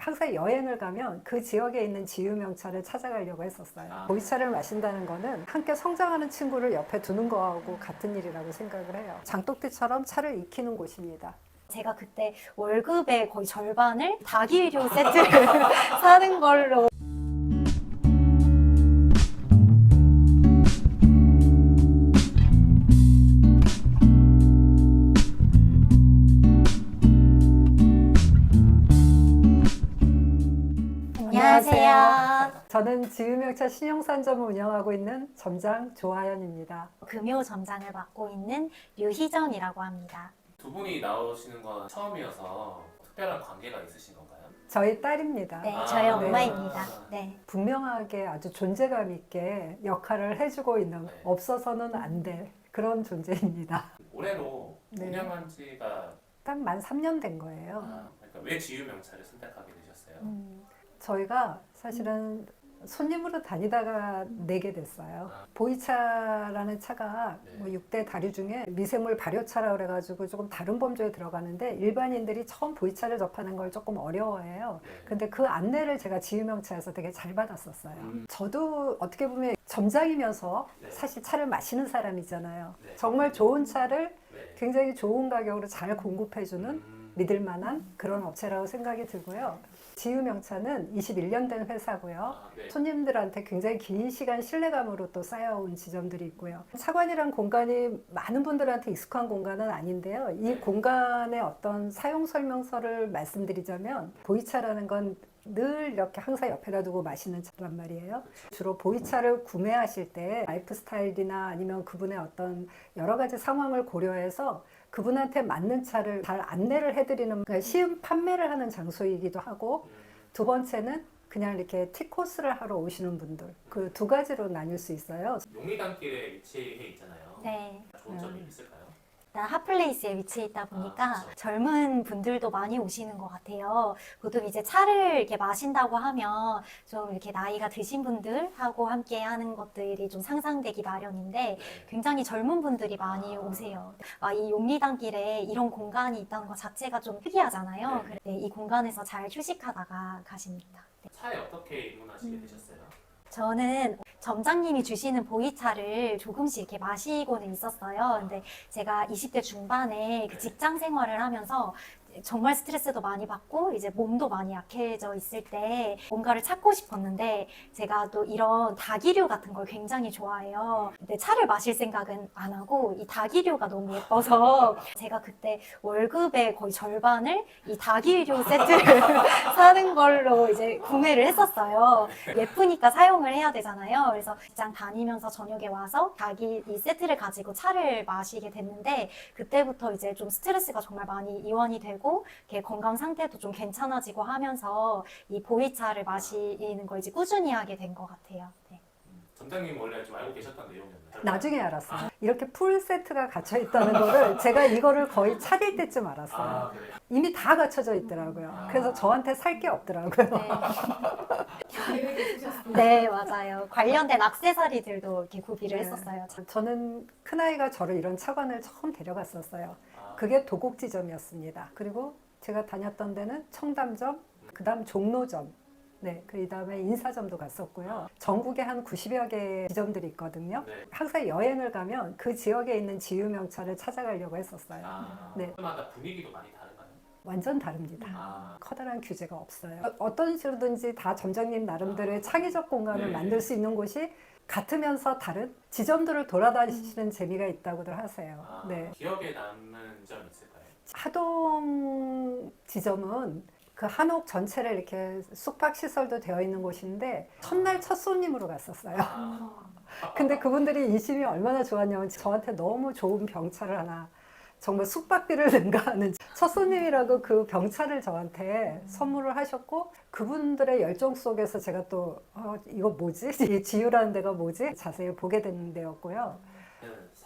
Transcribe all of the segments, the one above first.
항상 여행을 가면 그 지역에 있는 지유명차를 찾아가려고 했었어요. 보이차를 마신다는 거는 함께 성장하는 친구를 옆에 두는 거하고 같은 일이라고 생각을 해요. 장독대처럼 차를 익히는 곳입니다. 제가 그때 월급의 거의 절반을 닭이류 세트를 사는 걸로. 안녕하세요. 저는 지유명차 신용산점을 운영하고 있는 점장 조하연입니다. 금요 점장을 맡고 있는 류희정이라고 합니다. 두 분이 나오시는 건 처음이어서 특별한 관계가 있으신 건가요? 저희 딸입니다. 네, 아, 저희 네. 엄마입니다. 네. 분명하게 아주 존재감 있게 역할을 해주고 있는, 네. 없어서는 안 될 그런 존재입니다. 올해로 네. 운영한 지가 딱 만 3년 된 거예요. 그러니까 왜 지유명차를 선택하게 되셨어요? 저희가 사실은 손님으로 다니다가 내게 됐어요. 보이차라는 차가 네. 뭐 6대 다류 중에 미생물 발효차라 그래가지고 조금 다른 범주에 들어가는데 일반인들이 처음 보이차를 접하는 걸 조금 어려워해요. 네. 근데 그 안내를 제가 지유명차에서 되게 잘 받았었어요. 음. 저도 어떻게 보면 점장이면서 네. 사실 차를 마시는 사람이잖아요. 네. 정말 좋은 차를 네. 굉장히 좋은 가격으로 잘 공급해주는 믿을 만한 그런 업체라고 생각이 들고요. 지유명차는 21년 된 회사고요. 네. 손님들한테 굉장히 긴 시간 신뢰감으로 또 쌓여온 지점들이 있고요. 차관이란 공간이 많은 분들한테 익숙한 공간은 아닌데요. 이 네. 공간의 어떤 사용 설명서를 말씀드리자면 보이차라는 건 늘 이렇게 항상 옆에다 두고 마시는 차란 말이에요. 주로 보이차를 구매하실 때 라이프 스타일이나 아니면 그분의 어떤 여러 가지 상황을 고려해서 그분한테 맞는 차를 잘 안내를 해드리는, 그러니까 시음 판매를 하는 장소이기도 하고, 두 번째는 그냥 이렇게 티코스를 하러 오시는 분들, 그 두 가지로 나뉠 수 있어요. 용리단길에 위치해 있잖아요. 네. 좋은 점이 있을까요? 일단 핫플레이스에 위치해 있다 보니까 그렇죠. 젊은 분들도 많이 오시는 것 같아요. 보통 이제 차를 이렇게 마신다고 하면 좀 이렇게 나이가 드신 분들하고 함께 하는 것들이 좀 상상되기 마련인데 네. 굉장히 젊은 분들이 많이 오세요. 이 용리단길에 이런 공간이 있다는 것 자체가 좀 특이하잖아요. 네. 네, 이 공간에서 잘 휴식하다가 가십니다. 네. 차에 어떻게 입문하시게 되셨어요? 저는 점장님이 주시는 보이차를 조금씩 이렇게 마시고는 있었어요. 근데 제가 20대 중반에 그 직장 생활을 하면서 정말 스트레스도 많이 받고 이제 몸도 많이 약해져 있을 때 뭔가를 찾고 싶었는데 제가 또 이런 닭이류 같은 걸 굉장히 좋아해요. 근데 차를 마실 생각은 안 하고 이 닭이류가 너무 예뻐서 제가 그때 월급의 거의 절반을 이 닭이류 세트를 사는 걸로 이제 구매를 했었어요. 예쁘니까 사용을 해야 되잖아요. 그래서 직장 다니면서 저녁에 와서 닭이 이 세트를 가지고 차를 마시게 됐는데 그때부터 이제 좀 스트레스가 정말 많이 이완이 되고 이렇게 건강 상태도 좀 괜찮아지고 하면서 이 보이차를 마시는 걸 이제 꾸준히 하게 된 것 같아요. 네. 점장님 원래 좀 알고 계셨던 내용이었나요? 나중에 알았어요. 이렇게 풀 세트가 갇혀 있다는 거를 제가 이거를 거의 차릴 때쯤 알았어요. 그래요? 이미 다 갖춰져 있더라고요. 그래서 저한테 살 게 없더라고요. 네, 맞아요. 관련된 액세서리들도 이렇게 구비를 네. 했었어요. 저는 큰아이가 저를 이런 차관을 처음 데려갔었어요. 그게 도곡지점이었습니다. 그리고 제가 다녔던 데는 청담점, 그 다음 종로점, 네, 그 다음에 인사점도 갔었고요. 전국에 한 90여 개의 지점들이 있거든요. 네. 항상 여행을 가면 그 지역에 있는 지유명차를 찾아가려고 했었어요. 네. 그마다 분위기도 많이 다른가요? 완전 다릅니다. 아, 커다란 규제가 없어요. 어떤 식으로든지 다 점장님 나름대로의 창의적 공간을 네. 만들 수 있는 곳이 같으면서 다른 지점들을 돌아다니시는 재미가 있다고들 하세요. 네. 기억에 남는 점이 있을까요? 하동 지점은 그 한옥 전체를 이렇게 숙박시설도 되어 있는 곳인데 첫날 첫 손님으로 갔었어요. 근데 그분들이 인심이 얼마나 좋았냐면 저한테 너무 좋은 병차를 하나, 정말 숙박비를 능가하는 첫 손님이라고 그 병차를 저한테 선물을 하셨고, 그분들의 열정 속에서 제가 또 이거 뭐지? 이 지유라는 데가 뭐지? 자세히 보게 되는 데였고요.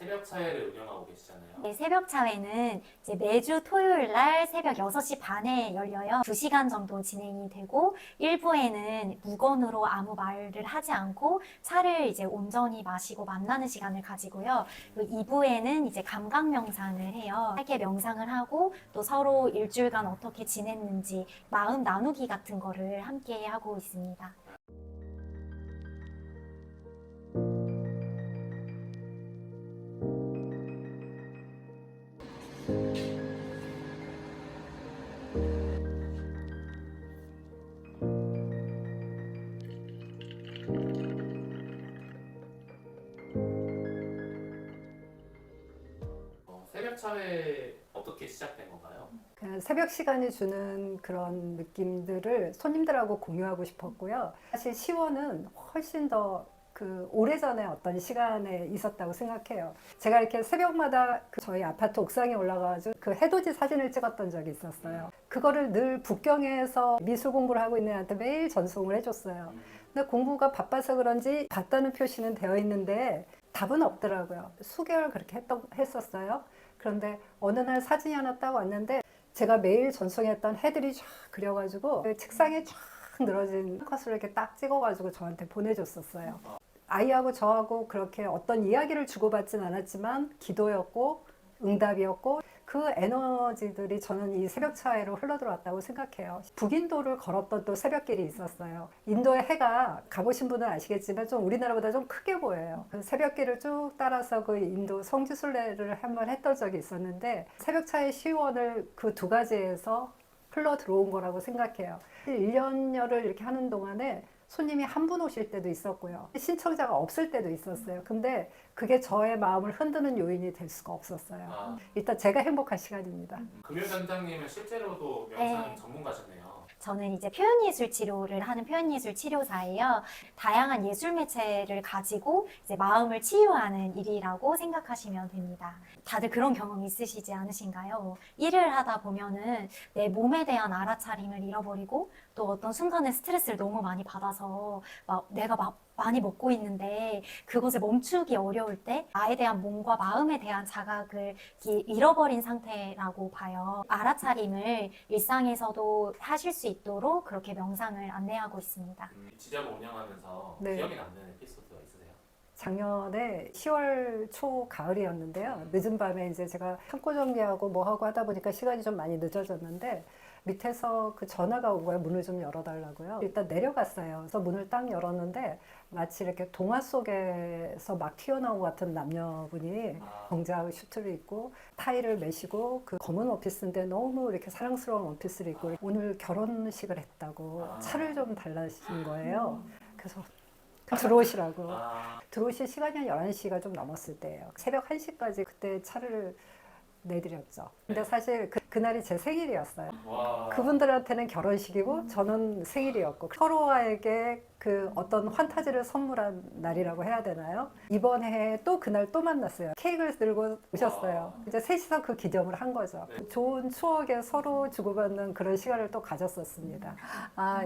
새벽 차회를 운영하고 계시잖아요. 네, 새벽 차회는 이제 매주 토요일 날 새벽 6시 반에 열려요. 2시간 정도 진행이 되고 1부에는 무건으로 아무 말을 하지 않고 차를 이제 온전히 마시고 만나는 시간을 가지고요. 2부에는 이제 감각 명상을 해요. 짧게 명상을 하고 또 서로 일주일간 어떻게 지냈는지 마음 나누기 같은 거를 함께 하고 있습니다. 새벽 차회 어떻게 시작된 건가요? 그냥 새벽 시간이 주는 그런 느낌들을 손님들하고 공유하고 싶었고요. 사실 시원은 훨씬 더 그 오래전에 어떤 시간에 있었다고 생각해요. 제가 이렇게 새벽마다 그 저희 아파트 옥상에 올라가가지고 그 해돋이 사진을 찍었던 적이 있었어요. 그거를 늘 북경에서 미술 공부를 하고 있는 애한테 매일 전송을 해줬어요. 근데 공부가 바빠서 그런지 봤다는 표시는 되어 있는데 답은 없더라고요. 수개월 그렇게 했었어요. 그런데 어느 날 사진이 하나 딱 왔는데 제가 매일 전송했던 해들이 쫙 그려가지고 그 책상에 쫙 늘어진 컷을 이렇게 딱 찍어가지고 저한테 보내줬었어요. 아이하고 저하고 그렇게 어떤 이야기를 주고받진 않았지만 기도였고 응답이었고 그 에너지들이 저는 이 새벽 차이로 흘러들어왔다고 생각해요. 북인도를 걸었던 또 새벽길이 있었어요. 인도의 해가 가보신 분은 아시겠지만 좀 우리나라보다 좀 크게 보여요. 그 새벽길을 쭉 따라서 그 인도 성지순례를 한번 했던 적이 있었는데 새벽 차이 시원을 그 두 가지에서 흘러 들어온 거라고 생각해요. 1년여를 이렇게 하는 동안에 손님이 한 분 오실 때도 있었고요. 신청자가 없을 때도 있었어요. 근데 그게 저의 마음을 흔드는 요인이 될 수가 없었어요. 일단 제가 행복한 시간입니다. 금요단장님은 실제로도 명상 네. 전문가셨네요. 저는 이제 표현예술 치료를 하는 표현예술 치료사예요. 다양한 예술 매체를 가지고 이제 마음을 치유하는 일이라고 생각하시면 됩니다. 다들 그런 경험 있으시지 않으신가요? 일을 하다 보면은 내 몸에 대한 알아차림을 잃어버리고 또 어떤 순간에 스트레스를 너무 많이 받아서 내가 많이 먹고 있는데 그것을 멈추기 어려울 때 나에 대한 몸과 마음에 대한 자각을 잃어버린 상태라고 봐요. 알아차림을 일상에서도 하실 수 있도록 그렇게 명상을 안내하고 있습니다. 지점을 운영하면서 네. 기억에 남는 에피소드가 있으세요? 작년에 10월 초 가을이었는데요. 늦은 밤에 이제 제가 창고 정리하고 뭐 하고 하다 보니까 시간이 좀 많이 늦어졌는데 밑에서 그 전화가 온 거예요. 문을 좀 열어달라고요. 일단 내려갔어요. 그래서 문을 딱 열었는데 마치 이렇게 동화 속에서 막 튀어나온 것 같은 남녀분이 정장 슈트를 입고 타이를 매시고 그 검은 원피스인데 너무 이렇게 사랑스러운 원피스를 입고 오늘 결혼식을 했다고 차를 좀 달라신 거예요. 그래서 들어오시라고. 들어오실 시간이 한 11시가 좀 넘었을 때예요. 새벽 1시까지 그때 차를 내드렸죠. 근데 사실 그날이 제 생일이었어요. 와. 그분들한테는 결혼식이고 저는 생일이었고 서로에게 그 어떤 환타지를 선물한 날이라고 해야 되나요? 이번 해에 또 그날 또 만났어요. 케이크를 들고 오셨어요. 이제 셋이서 그 기념을 한 거죠. 네. 좋은 추억에 서로 주고받는 그런 시간을 또 가졌었습니다.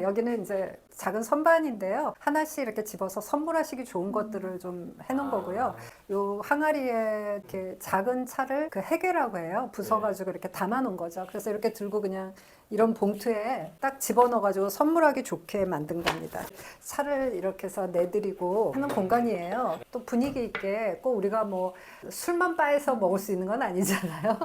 여기는 이제 작은 선반인데요. 하나씩 이렇게 집어서 선물하시기 좋은 것들을 좀 해놓은 거고요. 요 항아리에 이렇게 작은 차를 그 해괴라고 해요. 부숴가지고 이렇게 담아놓은 거죠. 그래서 이렇게 들고 그냥 이런 봉투에 딱 집어넣어가지고 선물하기 좋게 만든 겁니다. 차를 이렇게 해서 내드리고 하는 공간이에요. 또 분위기 있게 꼭 우리가 뭐 술만 바에서 먹을 수 있는 건 아니잖아요.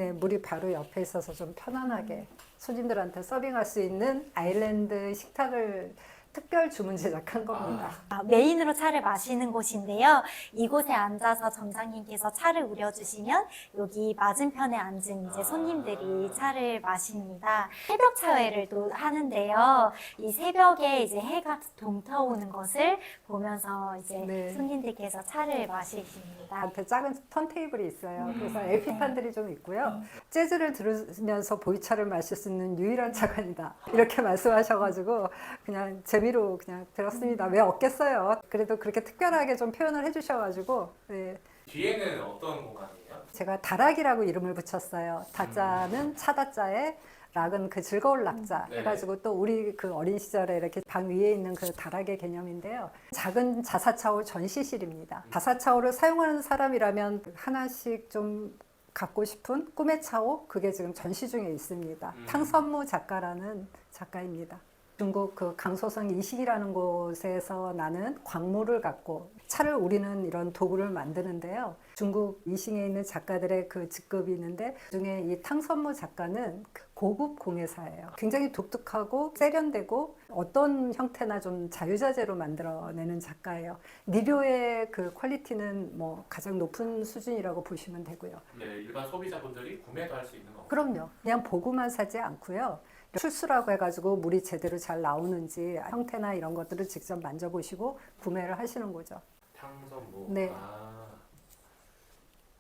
네, 물이 바로 옆에 있어서 좀 편안하게 손님들한테 서빙할 수 있는 아일랜드 식탁을 특별 주문 제작한 겁니다. 메인으로 차를 마시는 곳인데요. 이곳에 앉아서 점장님께서 차를 우려주시면 여기 맞은편에 앉은 이제 손님들이 차를 마십니다. 새벽 차회를 또 하는데요. 이 새벽에 이제 해가 동터오는 것을 보면서 이제 네. 손님들께서 차를 마시십니다. 한테 작은 턴테이블이 있어요. 그래서 LP판들이 좀 있고요. 재즈를 들으면서 보이차를 마실 수 있는 유일한 차관이다. 이렇게 말씀하셔가지고 그냥 재미로 그냥 들었습니다. 왜 없겠어요. 그래도 그렇게 특별하게 좀 표현을 해주셔가지고 네. 뒤에는 어떤 공간이에요? 제가 다락이라고 이름을 붙였어요. 다자는 차다자에 락은 그 즐거울 락자 네. 해가지고 또 우리 그 어린 시절에 이렇게 방 위에 있는 그 다락의 개념인데요. 작은 자사차올 전시실입니다. 자사차올을 사용하는 사람이라면 하나씩 좀 갖고 싶은 꿈의 차오, 그게 지금 전시 중에 있습니다. 탕선무 작가라는 작가입니다. 중국 그 강소성 이식이라는 곳에서 나는 광물을 갖고 차를 우리는 이런 도구를 만드는데요. 중국 이싱에 있는 작가들의 그 직급이 있는데 그중에 이 탕선무 작가는 고급 공예사예요. 굉장히 독특하고 세련되고 어떤 형태나 좀 자유자재로 만들어내는 작가예요. 니료의 그 퀄리티는 뭐 가장 높은 수준이라고 보시면 되고요. 네, 일반 소비자분들이 구매도 할 수 있는 건가요? 그럼요. 그냥 보고만 사지 않고요. 출수라고 해가지고 물이 제대로 잘 나오는지 형태나 이런 것들을 직접 만져보시고 구매를 하시는 거죠. 탕선무. 네. 아,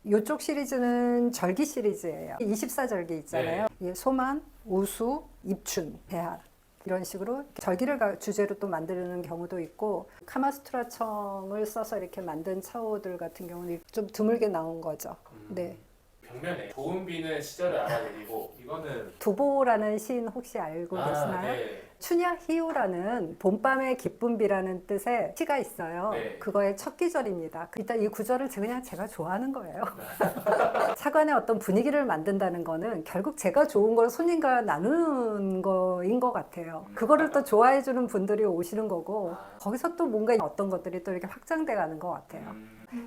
이쪽 시리즈는 절기 시리즈예요. 24절기 있잖아요. 예, 소만, 우수, 입춘, 배하 이런 식으로 절기를 주제로 또 만드는 경우도 있고 카마수트라 청을 써서 이렇게 만든 차오들 같은 경우는 좀 드물게 나온 거죠. 네. 벽면에 좋은 비는 시절을 알아내리고 이거는 두보라는 시인 혹시 알고 계시나요? 네. 춘야 희우라는 봄밤의 기쁜 비라는 뜻의 시가 있어요. 네. 그거의 첫 기절입니다. 일단 이 구절을 그냥 제가 좋아하는 거예요. 차관의 어떤 분위기를 만든다는 거는 결국 제가 좋은 걸 손님과 나누는 거인 것 같아요. 그거를 또 좋아해 주는 분들이 오시는 거고 거기서 또 뭔가 어떤 것들이 또 이렇게 확장돼 가는 것 같아요.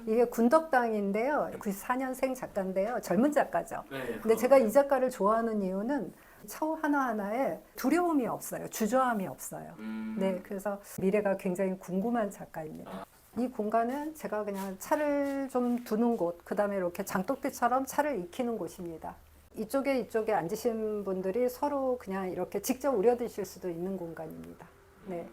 이게 군덕당인데요. 94년생 작가인데요. 젊은 작가죠. 네. 근데 제가 이 작가를 좋아하는 이유는 차오 하나하나에 두려움이 없어요. 주저함이 없어요. 네, 그래서 미래가 굉장히 궁금한 작가입니다. 이 공간은 제가 그냥 차를 좀 두는 곳, 그 다음에 이렇게 장독대처럼 차를 익히는 곳입니다. 이쪽에 앉으신 분들이 서로 그냥 이렇게 직접 우려 드실 수도 있는 공간입니다. 네.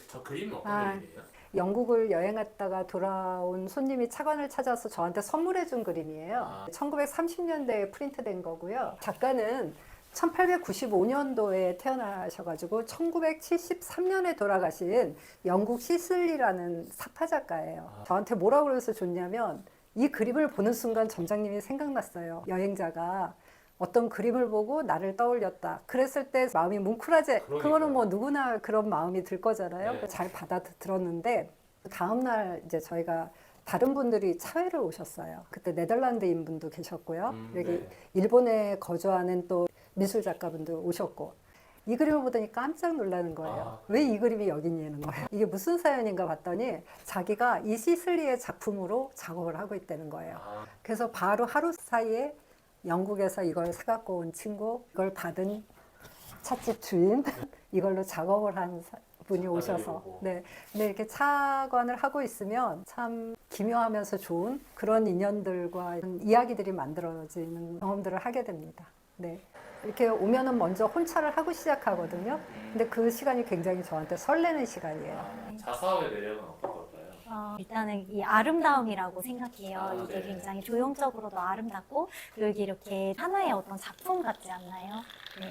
저 그림은 어떤 그림이에요? 영국을 여행 갔다가 돌아온 손님이 차관을 찾아서 저한테 선물해 준 그림이에요. 1930년대에 프린트된 거고요. 작가는 1895년도에 태어나셔가지고 1973년에 돌아가신 영국 시슬리라는 사파 작가예요. 저한테 뭐라고 그래서 줬냐면 이 그림을 보는 순간 점장님이 생각났어요. 여행자가 어떤 그림을 보고 나를 떠올렸다. 그랬을 때 마음이 뭉클하지. 그거는 뭐 누구나 그런 마음이 들 거잖아요. 네. 잘 받아들었는데 다음 날 이제 저희가 다른 분들이 차회를 오셨어요. 그때 네덜란드인 분도 계셨고요. 여기 네. 일본에 거주하는 또 미술 작가분도 오셨고 이 그림을 보더니 깜짝 놀라는 거예요. 왜 이 그림이 여기 있냐는 거예요. 이게 무슨 사연인가 봤더니 자기가 이 시슬리의 작품으로 작업을 하고 있다는 거예요. 그래서 바로 하루 사이에 영국에서 이걸 사갖고 온 친구, 이걸 받은 찻집 주인, 이걸로 작업을 한 분이 오셔서 네. 근데 이렇게 차관을 하고 있으면 참 기묘하면서 좋은 그런 인연들과 이야기들이 만들어지는 경험들을 하게 됩니다. 네. 이렇게 오면은 먼저 혼차를 하고 시작하거든요. 근데 그 시간이 굉장히 저한테 설레는 시간이에요. 자사의 매력은 어떤 걸까요? 일단은 이 아름다움이라고 생각해요. 아, 이게 네. 굉장히 조형적으로도 아름답고 그리고 이게 이렇게 하나의 어떤 작품 같지 않나요? 네.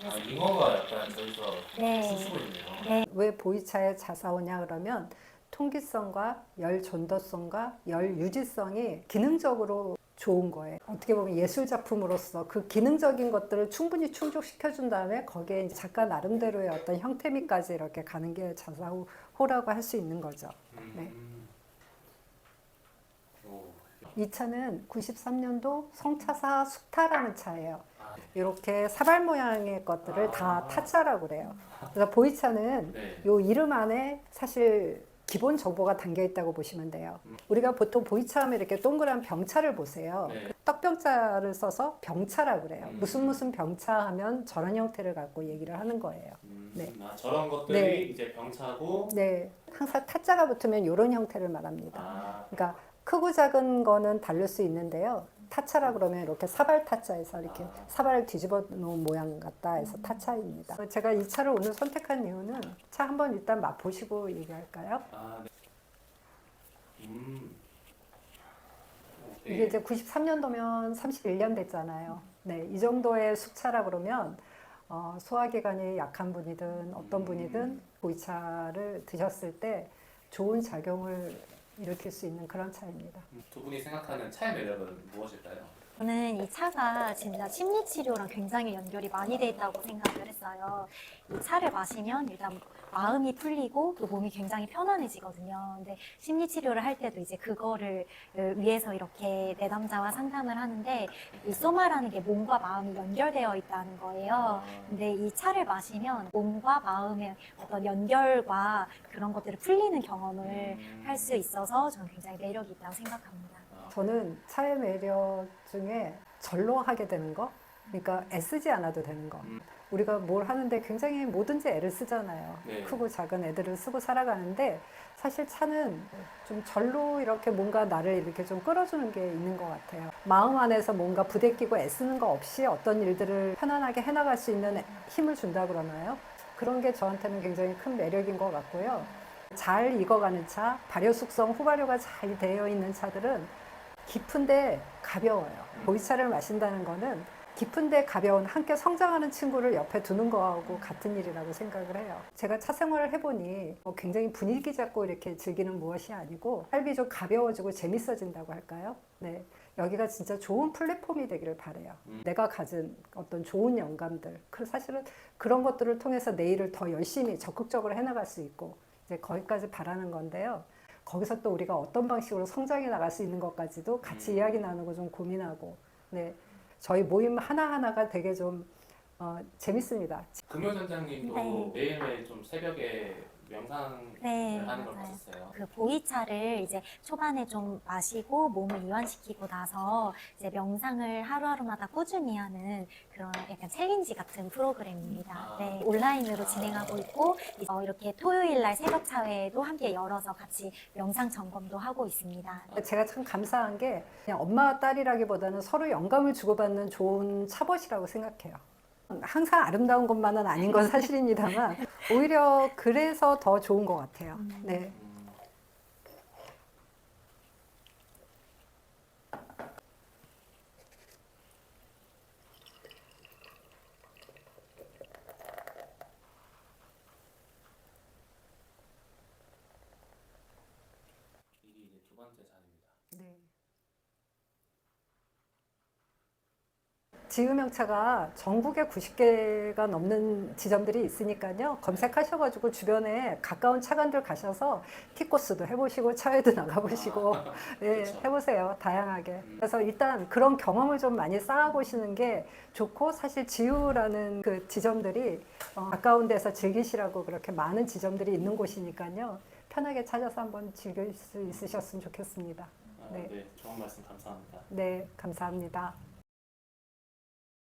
아, 잉어가 약간 저기서 네. 춤추고 있네요. 네. 왜 보이차에 자사오냐 그러면 통기성과 열 존더성과 열 유지성이 기능적으로 좋은 거예요. 어떻게 보면 예술 작품으로서 그 기능적인 것들을 충분히 충족시켜 준 다음에 거기에 이제 작가 나름대로의 어떤 형태미까지 이렇게 가는 게 자사호라고 할 수 있는 거죠. 네. 오. 이 차는 93년도 성차사 숙타라는 차예요. 아, 이렇게 사발 모양의 것들을 다 타짜라고 그래요. 그래서 보이차는 네. 요 이름 안에 사실 기본 정보가 담겨 있다고 보시면 돼요. 우리가 보통 보이차 하면 이렇게 동그란 병차를 보세요. 네. 떡병자를 써서 병차라고 그래요. 무슨 병차 하면 저런 형태를 갖고 얘기를 하는 거예요. 네. 저런 것들이 네. 이제 병차고 네, 항상 타짜가 붙으면 이런 형태를 말합니다. 아, 그러니까 크고 작은 거는 다를 수 있는데요. 타차라 그러면 이렇게 사발 타짜에서 이렇게 사발을 뒤집어 놓은 모양 같다 해서 타차입니다. 제가 이 차를 오늘 선택한 이유는 차 한번 일단 맛보시고 얘기할까요? 아, 네. 이게 이제 93년도면 31년 됐잖아요. 네, 이 정도의 숙차라 그러면 소화기관이 약한 분이든 어떤 분이든 보이차를 드셨을 때 좋은 작용을 일으킬 수 있는 그런 차입니다. 두 분이 생각하는 차의 매력은 무엇일까요? 저는 이 차가 진짜 심리 치료랑 굉장히 연결이 많이 돼 있다고 생각을 했어요. 이 차를 마시면 일단 마음이 풀리고 또 몸이 굉장히 편안해지거든요. 근데 심리 치료를 할 때도 이제 그거를 위해서 이렇게 내담자와 상담을 하는데 이 소마라는 게 몸과 마음이 연결되어 있다는 거예요. 근데 이 차를 마시면 몸과 마음의 어떤 연결과 그런 것들을 풀리는 경험을 할 수 있어서 저는 굉장히 매력이 있다고 생각합니다. 저는 차의 매력 중에 절로하게 되는 거, 그러니까 애쓰지 않아도 되는 거. 우리가 뭘 하는데 굉장히 뭐든지 애를 쓰잖아요. 네. 크고 작은 애들을 쓰고 살아가는데 사실 차는 좀 절로 이렇게 뭔가 나를 이렇게 좀 끌어주는 게 있는 것 같아요. 마음 안에서 뭔가 부대끼고 애쓰는 거 없이 어떤 일들을 편안하게 해나갈 수 있는 힘을 준다 그러나요? 그런 게 저한테는 굉장히 큰 매력인 것 같고요. 잘 익어가는 차, 발효 숙성, 후발효가 잘 되어 있는 차들은 깊은데 가벼워요. 보이차를 마신다는 거는 깊은데 가벼운 함께 성장하는 친구를 옆에 두는 거하고 같은 일이라고 생각을 해요. 제가 차 생활을 해보니 굉장히 분위기 잡고 이렇게 즐기는 무엇이 아니고 삶이 좀 가벼워지고 재밌어진다고 할까요? 네. 여기가 진짜 좋은 플랫폼이 되기를 바라요. 내가 가진 어떤 좋은 영감들, 사실은 그런 것들을 통해서 내일을 더 열심히 적극적으로 해나갈 수 있고 이제 거기까지 바라는 건데요. 거기서 또 우리가 어떤 방식으로 성장해 나갈 수 있는 것까지도 같이 이야기 나누고 좀 고민하고, 네, 저희 모임 하나하나가 되게 좀 재밌습니다. 금요 선장님도 네. 매일매일 좀 새벽에 명상을 네, 하는 걸 맞아요. 봤었어요. 그 보이차를 이제 초반에 좀 마시고 몸을 이완시키고 나서 이제 명상을 하루하루마다 꾸준히 하는 그런 약간 챌린지 같은 프로그램입니다. 네, 온라인으로 진행하고 있고 이렇게 토요일 날 새벽 차회도 함께 열어서 같이 명상 점검도 하고 있습니다. 제가 참 감사한 게 그냥 엄마와 딸이라기보다는 서로 영감을 주고받는 좋은 차벗이라고 생각해요. 항상 아름다운 것만은 아닌 건 사실입니다만 오히려 그래서 더 좋은 것 같아요. 네. 이게 이제 두 번째 잔입니다. 네. 지음형차가 전국에 90개가 넘는 지점들이 있으니까요. 검색하셔가지고 주변에 가까운 차관들 가셔서 티코스도 해보시고 차회도 나가보시고 네, 그렇죠. 해보세요. 다양하게. 그래서 일단 그런 경험을 좀 많이 쌓아보시는 게 좋고 사실 지우라는 그 지점들이 가까운 데서 즐기시라고 그렇게 많은 지점들이 있는 곳이니까요. 편하게 찾아서 한번 즐길 수 있으셨으면 좋겠습니다. 네. 네. 좋은 말씀 감사합니다. 네, 감사합니다.